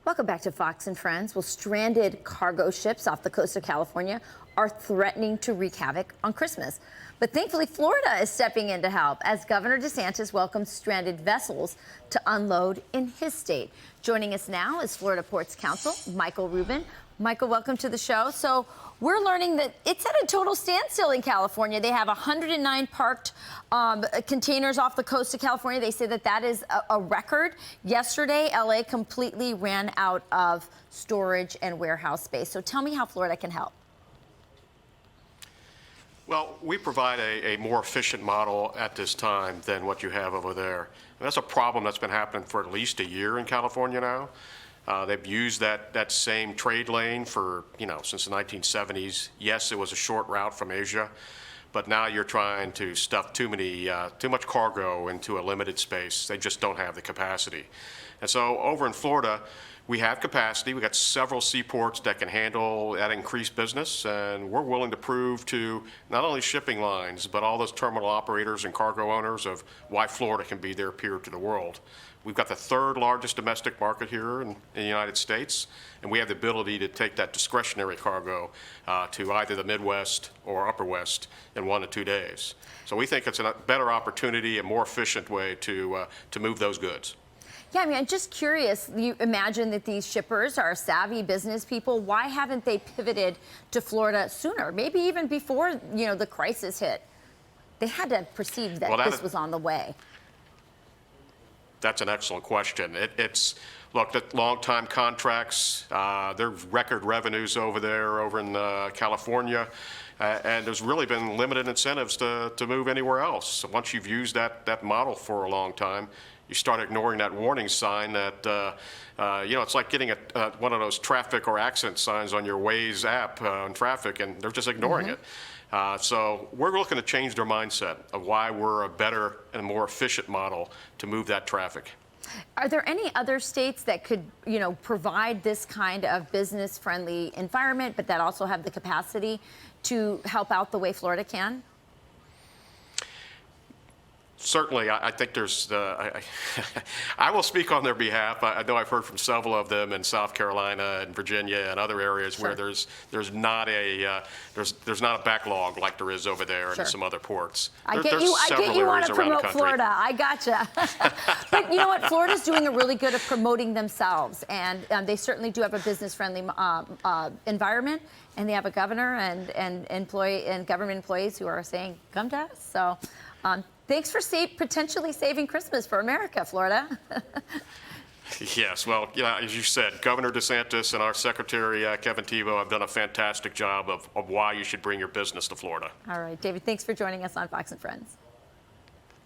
Welcome back to Fox and Friends. Well, stranded cargo ships off the coast of California are threatening to wreak havoc on Christmas. But thankfully, Florida is stepping in to help as Governor DeSantis welcomes stranded vessels to unload in his state. Joining us now is Florida Ports Counsel Michael Rubin. Michael, welcome to the show. So we're learning that it's at a total standstill in California. They have 109 parked containers off the coast of California. They say that that is a record. Yesterday, LA completely ran out of storage and warehouse space. So tell me how Florida can help. Well, we provide a more efficient model at this time than what you have over there. And that's a problem that's been happening for at least a year in California now. They've used that same trade lane for, since the 1970s. Yes, it was a short route from Asia, but now you're trying to stuff too much cargo into a limited space. They just don't have the capacity. And so over in Florida, we have capacity. We've got several seaports that can handle that increased business, and we're willing to prove to not only shipping lines, but all those terminal operators and cargo owners of why Florida can be their peer to the world. We've got the third largest domestic market here in the United States, and we have the ability to take that discretionary cargo to either the Midwest or Upper West in 1 to 2 days. So we think it's a better opportunity, a more efficient way to move those goods. Yeah, I mean, I'm just curious. You imagine that these shippers are savvy business people. Why haven't they pivoted to Florida sooner? Maybe even before, the crisis hit. They had to perceive that this was on the way. That's an excellent question. Look, the long-time contracts, there's record revenues over in California, and there's really been limited incentives to move anywhere else. So once you've used that model for a long time, you start ignoring that warning sign that, it's like getting one of those traffic or accident signs on your Waze app on traffic, and they're just ignoring it. So we're looking to change their mindset of why we're a better and more efficient model to move that traffic. Are there any other states that could, provide this kind of business-friendly environment, but that also have the capacity to help out the way Florida can? Certainly, I think there's. I will speak on their behalf. I know I've heard from several of them in South Carolina and Virginia and other areas where there's not a backlog like there is over there and some other ports. I get you want to promote Florida. I gotcha. But you know what? Florida's doing a really good at promoting themselves, and they certainly do have a business-friendly environment, and they have a governor and government employees who are saying, "Come to us." So. Thanks for potentially saving Christmas for America, Florida. Yes, well, as you said, Governor DeSantis and our Secretary, Kevin Tebow, have done a fantastic job of why you should bring your business to Florida. All right, David, thanks for joining us on Fox and Friends.